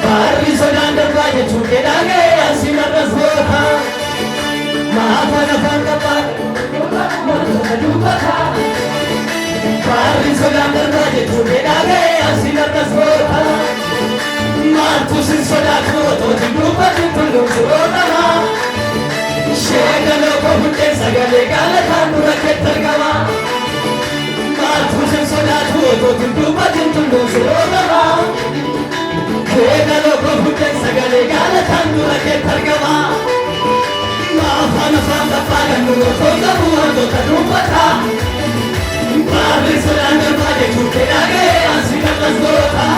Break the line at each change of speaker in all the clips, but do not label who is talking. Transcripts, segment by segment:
Barri sodan darbaje chuke dage asina rasota maafana fanga par Barri sodan darbaje chuke dage asina rasota Matu sin sodatu to duba tundu sota Shega loko hutte sagale gala thandu rakhe targama Matu sin sodatu to duba tundu sota Shega loko hutte sagale gala thandu rakhe targama Maafana fanga pagandu toga buando tadupata Barri sodan darbaje chuke dage asina rasota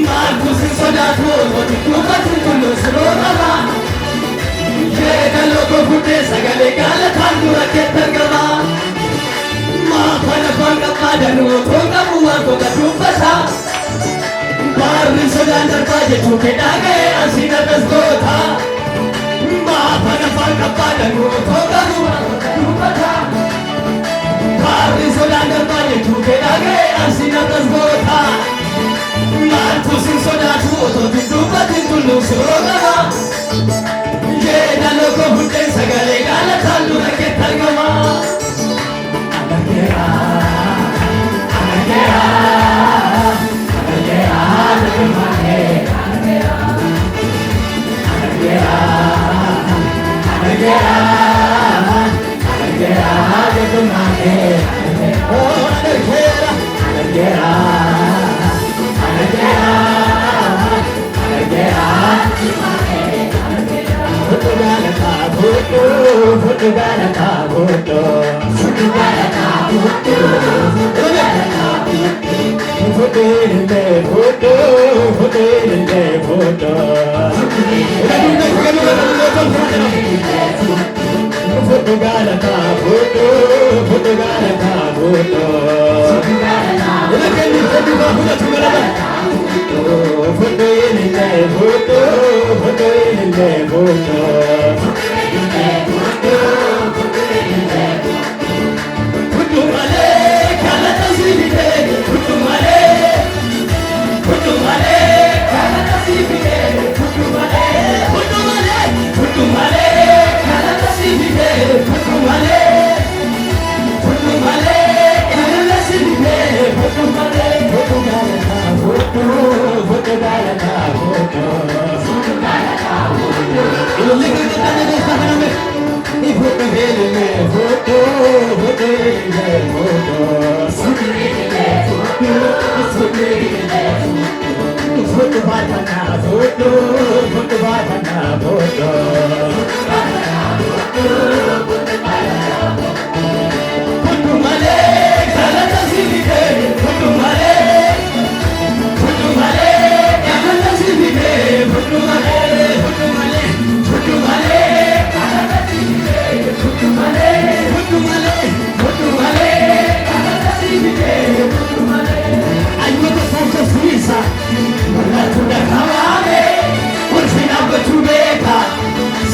Martu sin sodatu to duba tundu sota Shega loko hutte sagale gala thandu rakhe targama Maafana fanga pagandu toga buando tadupata Barri sodan darbaje chuke dage asina rasota Maafana fanga pagandu toga buando tadupata Barri sodan darbaje chuke dage asina rasota Martu sin sodatu to duba tundu sota Shega loko hutte sagale gala thandu rakhe targama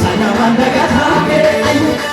Sana manda gatame,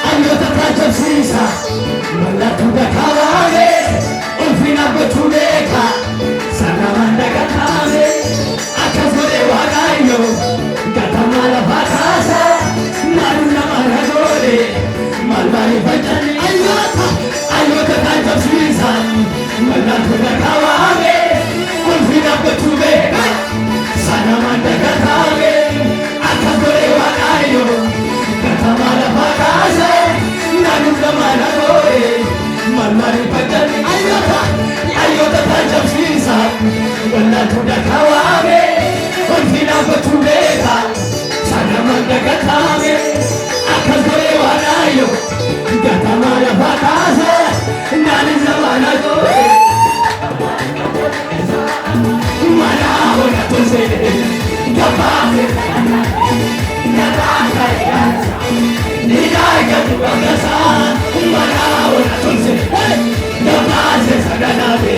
sananabe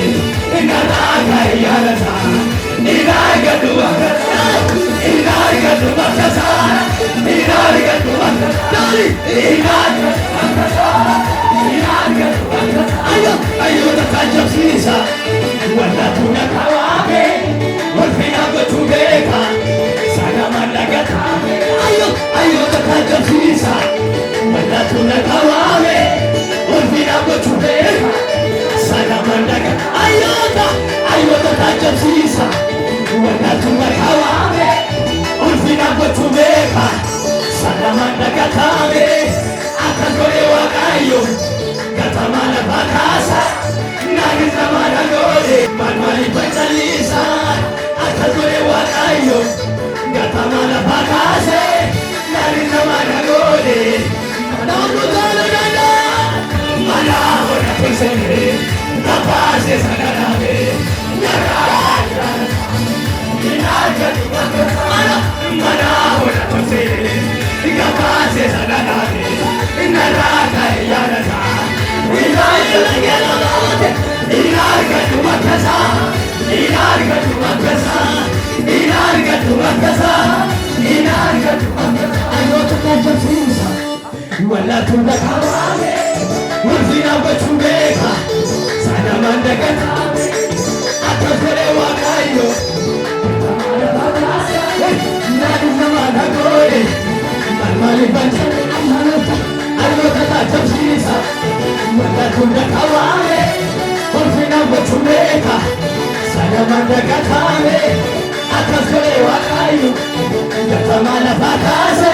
inaraga yarasa inarga duwakasa inarga duwakasa inarga duwakasa inarga duwakasa inarga duwakasa ayo takajab sisa wala tunakawabe walfina batubeka sana mandagata ayo takajab sisa wala tunakawabe walfina batubeka sana mandagata ayo takajab sisa wala tunakawabe walfina batubeka sana mandagata akazole wakayo katamana bakasa nagitamana gole manwali batalisa akazole wakayo katamana bakase nagitamana gole namudala dada mana hona kusene kapase sananabe naraja inaja mana hona kusene kapase sananabe naraja yarasa wala tunakawabe wazina wachumeka sana mandagatabe akazole wakayo nadizamanagoye malmali banjale amanota alotatatabsisa wala tunakawabe wazina wachumeka sana mandagatabe akazole wakayo katamana bakase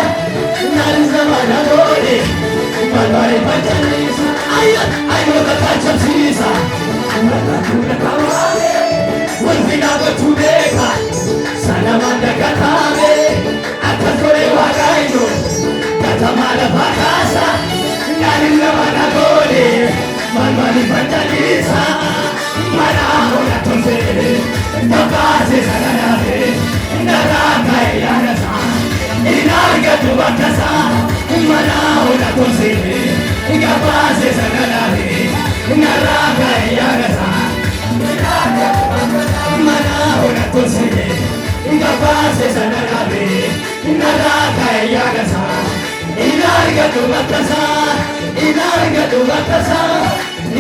nalizamana gole manwale batalisa ayo kakachapsisa wakatunakawabe walfina batubeka sana mandagatabe akazole wakayo katamana bakasa nalizamana gole manwale batalisa manahona tonsele kapase sananabe narakayanasa inarga tubakasa manahona tonsele kapase sananabe narakayanasa manahona tonsele kapase sananabe narakayanasa inarga tubakasa inarga tubakasa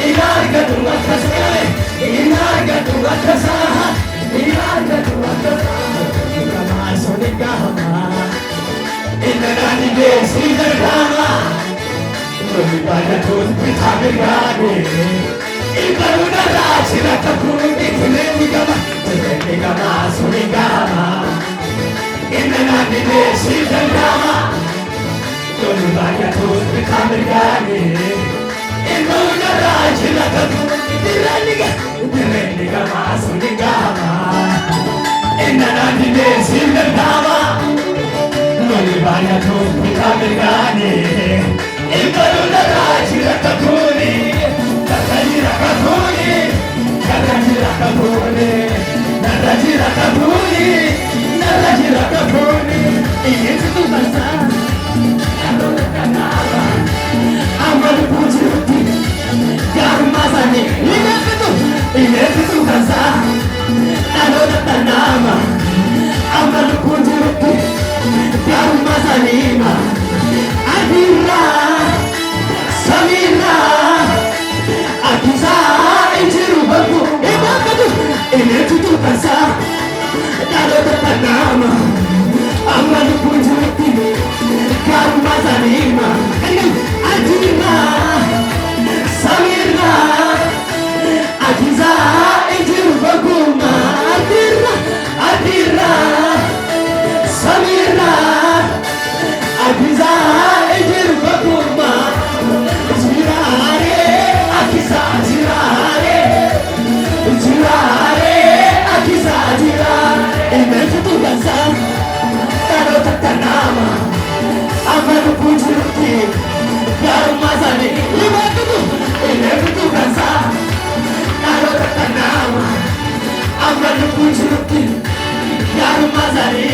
inarga tubakasa inarga tubakasa inarga tubakasa kamasonikama inarani besidakama Ibadah pitamigane ibaruna rachira takundi kunenigama kunenigama sunigama inarani besidakama ibadah pitamigane ibaruna rachira takundi kunenigama sunigama inarani besidakama ibadah pitamigane ibaruna rachira takundi takajira kakuni takajira kakuni narajira kakuni narajira kakuni iyetu tubasa alona kanava amal pujuti karmazani iyetu tubasa alona kanava amal pujuti karmazani adira samira akiza injiru babu ibakatu inetu tubasa alona kanava amal pujuti karmazani adira samira akiza injiru babu adira samira akiza injiru babu zirare akiza zirare zirare akiza zirare imetu tubasa alona kanava amal pujuti karmazani ibakatu inetu tubasa alona kanava amal pujuti karmazani